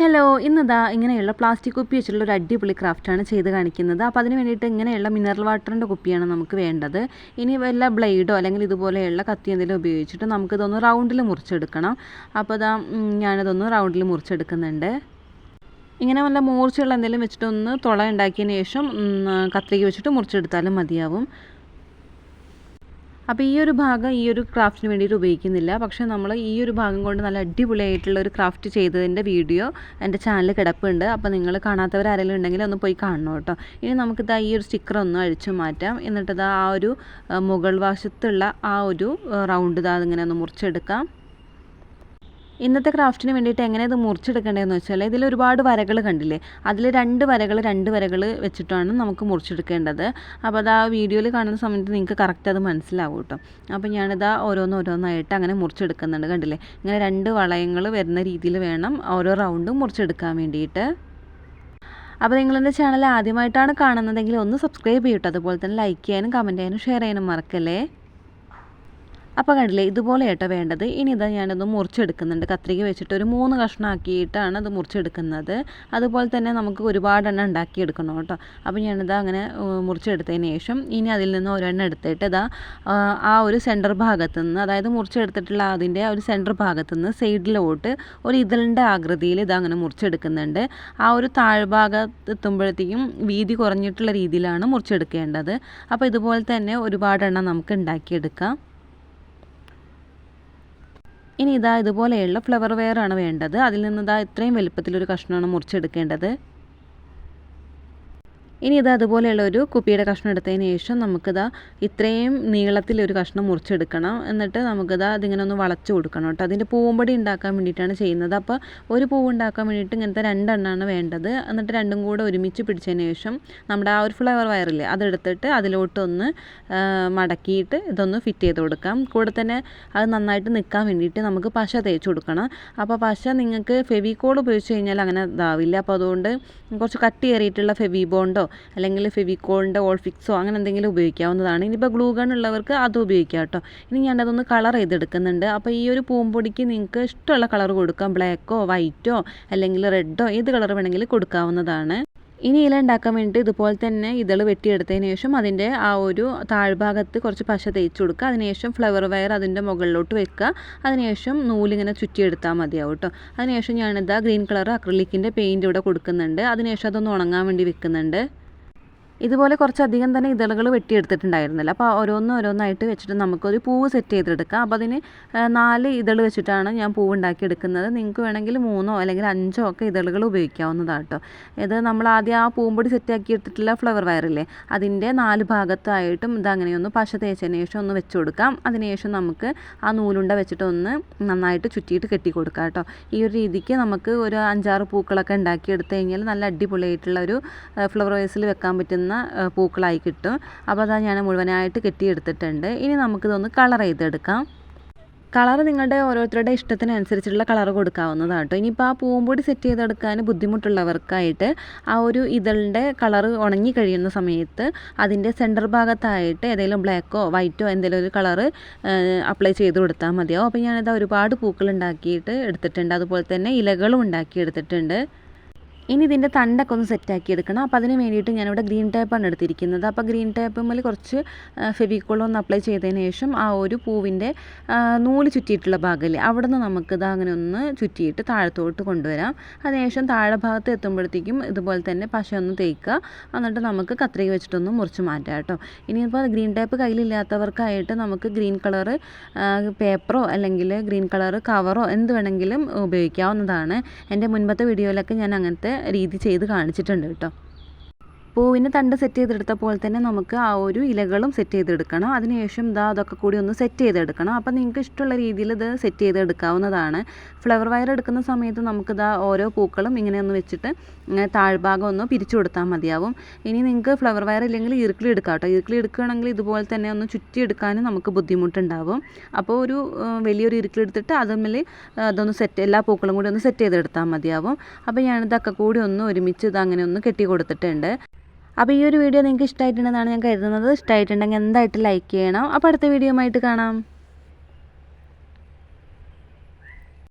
Hello, ഇന്നിതാ ഇങ്ങനെയുള്ള plastic കുപ്പി വെച്ചിട്ടുള്ള ഒരു അടിപൊളി ക്രാഫ്റ്റാണ് ചെയ്ത് കാണിക്കുന്നത്. അപ്പോൾ അതിന് വേണ്ടിയിട്ട് ഇങ്ങനെയുള്ള മിനറൽ വാട്ടറിൻ്റെ കുപ്പിയാണ് നമുക്ക് വേണ്ടത്. ഇനി വല്ല ബ്ലേഡോ അല്ലെങ്കിൽ ഇതുപോലെയുള്ള കത്തി എന്തെങ്കിലും ഉപയോഗിച്ചിട്ട് നമുക്കിതൊന്ന് റൗണ്ടിൽ മുറിച്ചെടുക്കണം. അപ്പോൾ ഇതാ ഞാനിതൊന്ന് റൗണ്ടിൽ മുറിച്ചെടുക്കുന്നുണ്ട്. ഇങ്ങനെ വല്ല മൂർച്ചയുള്ള എന്തെങ്കിലും വെച്ചിട്ടൊന്ന് തുള ഉണ്ടാക്കിയതിന് ശേഷം കത്രിക വെച്ചിട്ട് മുറിച്ചെടുത്താലും മതിയാവും. അപ്പോൾ ഈ ഒരു ഭാഗം ഈ ഒരു ക്രാഫ്റ്റിന് വേണ്ടിയിട്ട് ഉപയോഗിക്കുന്നില്ല. പക്ഷേ നമ്മൾ ഈ ഒരു ഭാഗം കൊണ്ട് നല്ല അടിപൊളിയായിട്ടുള്ള ഒരു ക്രാഫ്റ്റ് ചെയ്തതിൻ്റെ വീഡിയോ എൻ്റെ ചാനലിൽ കിടപ്പുണ്ട്. അപ്പോൾ നിങ്ങൾ കാണാത്തവരാരെങ്കിലും ഉണ്ടെങ്കിൽ ഒന്ന് പോയി കാണണം കേട്ടോ. ഇനി നമുക്കിതാ ഈ ഒരു സ്റ്റിക്കർ ഒന്ന് അഴിച്ചു മാറ്റാം. എന്നിട്ടിതാ ആ ഒരു മുകൾ വശത്തുള്ള ആ ഒരു റൗണ്ട് ഇതാ അതിങ്ങനെ ഒന്ന് മുറിച്ചെടുക്കാം. ഇന്നത്തെ ക്രാഫ്റ്റിന് വേണ്ടിയിട്ട് എങ്ങനെ ഇത് മുറിച്ചെടുക്കേണ്ടതെന്ന് വെച്ചാൽ ഇതിൽ ഒരുപാട് വരകൾ കണ്ടില്ലേ, അതിൽ രണ്ട് വരകൾ വെച്ചിട്ടാണ് നമുക്ക് മുറിച്ചെടുക്കേണ്ടത്. അപ്പോൾ അത് ആ വീഡിയോയിൽ കാണുന്ന സമയത്ത് നിങ്ങൾക്ക് കറക്റ്റ് അത് മനസ്സിലാവും കേട്ടോ. അപ്പോൾ ഞാനിതാ ഓരോന്നായിട്ട് അങ്ങനെ മുറിച്ചെടുക്കുന്നുണ്ട്. കണ്ടില്ലേ, ഇങ്ങനെ രണ്ട് വളയങ്ങൾ വരുന്ന രീതിയിൽ വേണം ഓരോ റൗണ്ടും മുറിച്ചെടുക്കാൻ വേണ്ടിയിട്ട്. അപ്പോൾ നിങ്ങളെൻ്റെ ചാനൽ ആദ്യമായിട്ടാണ് കാണുന്നതെങ്കിൽ ഒന്ന് സബ്സ്ക്രൈബ് ചെയ്യട്ടോ. അതുപോലെ തന്നെ ലൈക്ക് ചെയ്യാനും കമൻറ്റ് ചെയ്യാനും ഷെയർ ചെയ്യാനും മറക്കല്ലേ. അപ്പോൾ കണ്ടില്ലേ, ഇതുപോലെ കേട്ടോ വേണ്ടത്. ഇനി ഇതാ ഞാനത് മുറിച്ചെടുക്കുന്നുണ്ട്. കത്രിക വെച്ചിട്ട് ഒരു 3 കഷ്ണമാക്കിയിട്ടാണ് അത് മുറിച്ചെടുക്കുന്നത്. അതുപോലെ തന്നെ നമുക്ക് ഒരുപാടെണ്ണം ഉണ്ടാക്കിയെടുക്കണം കേട്ടോ. അപ്പോൾ ഞാനിതാ അങ്ങനെ മുറിച്ചെടുത്തതിന് ശേഷം ഇനി അതിൽ നിന്ന് ഒരെണ്ണം എടുത്തിട്ട് ഇതാ ആ ഒരു സെൻറ്റർ ഭാഗത്തു നിന്ന്, അതായത് മുറിച്ചെടുത്തിട്ടുള്ള അതിൻ്റെ ആ ഒരു സെൻറ്റർ ഭാഗത്തു നിന്ന് സൈഡിലോട്ട് ഒരു ഇതളിൻ്റെ ആകൃതിയിൽ ഇതാ അങ്ങനെ മുറിച്ചെടുക്കുന്നുണ്ട്. ആ ഒരു താഴ്ഭാഗത്ത് എത്തുമ്പോഴത്തേക്കും വീതി കുറഞ്ഞിട്ടുള്ള രീതിയിലാണ് മുറിച്ചെടുക്കേണ്ടത്. അപ്പോൾ ഇതുപോലെ തന്നെ ഒരുപാടെണ്ണം നമുക്ക് ഉണ്ടാക്കിയെടുക്കാം. ഇനി ഇതാ ഇതുപോലെയുള്ള ഫ്ലവർ വെയറാണ് വേണ്ടത്. അതിൽ നിന്ന് ഇതാ ഇത്രയും വലുപ്പത്തിലൊരു കഷ്ണമാണ് മുറിച്ചെടുക്കേണ്ടത്. ഇനി ഇത് അതുപോലെയുള്ള ഒരു കുപ്പിയുടെ കഷ്ണം എടുത്തതിന് ശേഷം നമുക്കിതാ ഇത്രയും നീളത്തിലൊരു കഷ്ണം മുറിച്ചെടുക്കണം. എന്നിട്ട് നമുക്കിതാ അതിങ്ങനെ ഒന്ന് വളച്ചു കൊടുക്കണം കേട്ടോ. അതിൻ്റെ പൂമ്പൊടി ഉണ്ടാക്കാൻ വേണ്ടിയിട്ടാണ് ചെയ്യുന്നത്. അപ്പോൾ ഒരു പൂവ് ഉണ്ടാക്കാൻ വേണ്ടിയിട്ട് ഇങ്ങനത്തെ 2 എണ്ണമാണ് വേണ്ടത്. എന്നിട്ട് രണ്ടും കൂടെ ഒരുമിച്ച് പിടിച്ചതിന് ശേഷം നമ്മുടെ ആ ഒരു ഫ്ലവർ വയറില്ലേ അതെടുത്തിട്ട് അതിലോട്ടൊന്ന് മടക്കിയിട്ട് ഇതൊന്ന് ഫിറ്റ് ചെയ്ത് കൊടുക്കാം. കൂടെ തന്നെ അത് നന്നായിട്ട് നിൽക്കാൻ വേണ്ടിയിട്ട് നമുക്ക് പശ തേച്ച് കൊടുക്കണം. അപ്പോൾ പശ നിങ്ങൾക്ക് ഫെവിക്കോൾ ഉപയോഗിച്ച് കഴിഞ്ഞാൽ അങ്ങനെ ഇതാവില്ല. അപ്പോൾ അതുകൊണ്ട് കുറച്ച് കട്ടിയേറിയിട്ടുള്ള ഫെവി ബോണ്ടോ അല്ലെങ്കിൽ ഫെവിക്കോളിൻ്റെ ഓൾഫിക്സോ അങ്ങനെ എന്തെങ്കിലും ഉപയോഗിക്കാവുന്നതാണ്. ഇനിയിപ്പോൾ ഗ്ലൂ ഗൺ ഉള്ളവർക്ക് അത് ഉപയോഗിക്കാം കേട്ടോ. ഇനി ഞാനതൊന്ന് കളർ ചെയ്തെടുക്കുന്നുണ്ട്. അപ്പോൾ ഈ ഒരു പൂമ്പൊടിക്ക് നിങ്ങൾക്ക് ഇഷ്ടമുള്ള കളർ കൊടുക്കാം. ബ്ലാക്കോ വൈറ്റോ അല്ലെങ്കിൽ റെഡോ ഏത് കളർ വേണമെങ്കിലും കൊടുക്കാവുന്നതാണ്. ഇനി ഇല ഉണ്ടാക്കാൻ വേണ്ടിയിട്ട് ഇതുപോലെ തന്നെ ഇതൾ വെട്ടിയെടുത്തതിന് ശേഷം അതിൻ്റെ ആ ഒരു താഴ്ഭാഗത്ത് കുറച്ച് പശ തേച്ച് കൊടുക്കുക. അതിനുശേഷം ഫ്ലവർ വയർ അതിൻ്റെ മുകളിലോട്ട് വെക്കുക. അതിനുശേഷം നൂലിങ്ങനെ ചുറ്റിയെടുത്താൽ മതിയാവും കേട്ടോ. അതിനുശേഷം ഞാനിതാ ഗ്രീൻ കളർ അക്രിലിക്കിൻ്റെ പെയിൻറ്റ് ഇവിടെ കൊടുക്കുന്നുണ്ട്. അതിനുശേഷം അതൊന്ന് ഉണങ്ങാൻ വേണ്ടി വെക്കുന്നുണ്ട്. ഇതുപോലെ കുറച്ചധികം തന്നെ ഇതളുകൾ വെട്ടിയെടുത്തിട്ടുണ്ടായിരുന്നില്ല. അപ്പോൾ ഓരോന്നായിട്ട് വെച്ചിട്ട് നമുക്കൊരു പൂവ് സെറ്റ് ചെയ്തെടുക്കാം. അപ്പോൾ അതിന് 4 ഇതൾ വെച്ചിട്ടാണ് ഞാൻ പൂവ് ഉണ്ടാക്കിയെടുക്കുന്നത്. നിങ്ങൾക്ക് വേണമെങ്കിൽ 3 അല്ലെങ്കിൽ 5 ഒക്കെ ഇതളുകൾ ഉപയോഗിക്കാവുന്നതാണ് കേട്ടോ. ഇത് നമ്മൾ ആദ്യം ആ പൂമ്പൊടി സെറ്റാക്കി എടുത്തിട്ടുള്ള ഫ്ലവർ വയറില്ലേ അതിൻ്റെ 4 ഭാഗത്തായിട്ടും ഇതങ്ങനെയൊന്ന് പശ തേച്ചതിന് ശേഷം ഒന്ന് വെച്ച് കൊടുക്കാം. അതിനുശേഷം നമുക്ക് ആ നൂലുണ്ട വെച്ചിട്ട് ഒന്ന് നന്നായിട്ട് ചുറ്റിയിട്ട് കെട്ടി കൊടുക്കാം കേട്ടോ. ഈ ഒരു രീതിക്ക് നമുക്ക് ഒരു 5-6 പൂക്കളൊക്കെ ഉണ്ടാക്കിയെടുത്ത് കഴിഞ്ഞാൽ നല്ല അടിപൊളിയായിട്ടുള്ള ഒരു ഫ്ലവർ വേസിൽ വെക്കാൻ പറ്റുന്ന പൂക്കളായി കിട്ടും. അപ്പോൾ അതാ ഞാൻ മുഴുവനായിട്ട് കെട്ടിയെടുത്തിട്ടുണ്ട്. ഇനി നമുക്കിതൊന്ന് കളർ ചെയ്തെടുക്കാം. കളർ നിങ്ങളുടെ ഓരോരുത്തരുടെ ഇഷ്ടത്തിനനുസരിച്ചുള്ള കളർ കൊടുക്കാവുന്നതാണ് കേട്ടോ. ഇനിയിപ്പോൾ ആ പൂമ്പൊടി സെറ്റ് ചെയ്തെടുക്കാൻ ബുദ്ധിമുട്ടുള്ളവർക്കായിട്ട് ആ ഒരു ഇതളിൻ്റെ കളർ ഉണങ്ങി കഴിയുന്ന സമയത്ത് അതിൻ്റെ സെൻറ്റർ ഭാഗത്തായിട്ട് ഏതെങ്കിലും ബ്ലാക്കോ വൈറ്റോ എന്തെങ്കിലും ഒരു കളർ അപ്ലൈ ചെയ്ത് കൊടുത്താൽ മതിയാവും. അപ്പോൾ ഞാനിത് ഒരുപാട് പൂക്കൾ ഉണ്ടാക്കിയിട്ട് എടുത്തിട്ടുണ്ട്. അതുപോലെ തന്നെ ഇലകളും ഉണ്ടാക്കിയെടുത്തിട്ടുണ്ട്. ഇനി ഇതിൻ്റെ തണ്ടൊക്കെ ഒന്ന് സെറ്റാക്കി എടുക്കണം. അപ്പോൾ അതിന് വേണ്ടിയിട്ട് ഞാനിവിടെ ഗ്രീൻ ടേപ്പാണ് എടുത്തിരിക്കുന്നത്. അപ്പോൾ ഗ്രീൻ ടേപ്പുമ്മൽ കുറച്ച് ഫെവിക്കോൾ ഒന്ന് അപ്ലൈ ചെയ്തതിന് ശേഷം ആ ഒരു പൂവിൻ്റെ നൂല് ചുറ്റിയിട്ടുള്ള ഭാഗമില്ലേ അവിടെ നിന്ന് നമുക്കിത് അങ്ങനെ ഒന്ന് ചുറ്റിയിട്ട് താഴത്തോട്ട് കൊണ്ടുവരാം. അതിനുശേഷം താഴെ ഭാഗത്ത് എത്തുമ്പോഴത്തേക്കും ഇതുപോലെ തന്നെ പശ ഒന്ന് തേക്കുക. എന്നിട്ട് നമുക്ക് കത്രിക വെച്ചിട്ടൊന്ന് മുറിച്ച് മാറ്റാം കേട്ടോ. ഇനിയിപ്പോൾ ഗ്രീൻ ടേപ്പ് കയ്യിലില്ലാത്തവർക്കായിട്ട് നമുക്ക് ഗ്രീൻ കളർ പേപ്പറോ അല്ലെങ്കിൽ ഗ്രീൻ കളർ കവറോ എന്ത് വേണമെങ്കിലും ഉപയോഗിക്കാവുന്നതാണ്. എൻ്റെ മുൻപത്തെ വീഡിയോയിലൊക്കെ ഞാൻ അങ്ങനത്തെ രീതി ചെയ്ത് കാണിച്ചിട്ടുണ്ട് കേട്ടോ. പൂവിന് തണ്ട് സെറ്റ് ചെയ്തെടുത്തപ്പോൾ തന്നെ നമുക്ക് ആ ഒരു ഇലകളും സെറ്റ് ചെയ്തെടുക്കണം. അതിനുശേഷം അതൊക്കെ കൂടി ഒന്ന് സെറ്റ് ചെയ്തെടുക്കണം. അപ്പോൾ നിങ്ങൾക്ക് ഇഷ്ടമുള്ള രീതിയിൽ ഇത് സെറ്റ് ചെയ്തെടുക്കാവുന്നതാണ്. ഫ്ലവർ വയർ എടുക്കുന്ന സമയത്ത് നമുക്കിതാ ഓരോ പൂക്കളും ഇങ്ങനെ ഒന്ന് വെച്ചിട്ട് ഇങ്ങനെ താഴ്ഭാഗം ഒന്ന് പിരിച്ചു കൊടുത്താൽ മതിയാവും. ഇനി നിങ്ങൾക്ക് ഫ്ലവർ വയർ ഇല്ലെങ്കിൽ ഇറുക്കിളി എടുക്കാം കേട്ടോ. ഇറുക്കിളി എടുക്കുകയാണെങ്കിൽ ഇതുപോലെ തന്നെ ഒന്ന് ചുറ്റിയെടുക്കാനും നമുക്ക് ബുദ്ധിമുട്ടുണ്ടാവും. അപ്പോൾ ഒരു വലിയൊരു ഇറുക്കിളി എടുത്തിട്ട് അതുമ്മേൽ അതൊന്ന് എല്ലാ പൂക്കളും കൂടി ഒന്ന് സെറ്റ് ചെയ്തെടുത്താൽ മതിയാവും. അപ്പോൾ ഞാനിതൊക്കെ കൂടി ഒന്ന് ഒരുമിച്ച് ഇതങ്ങനെ ഒന്ന് കെട്ടി കൊടുത്തിട്ടുണ്ട്. അപ്പോൾ ഈ ഒരു വീഡിയോ നിങ്ങൾക്ക് ഇഷ്ടമായിട്ടുണ്ടെന്നാണ് ഞാൻ കരുതുന്നത്. ഇഷ്ടമായിട്ടുണ്ടെങ്കിൽ എന്തായിട്ട് ലൈക്ക് ചെയ്യണം. അപ്പോൾ അടുത്ത വീഡിയോ ആയിട്ട് കാണാം.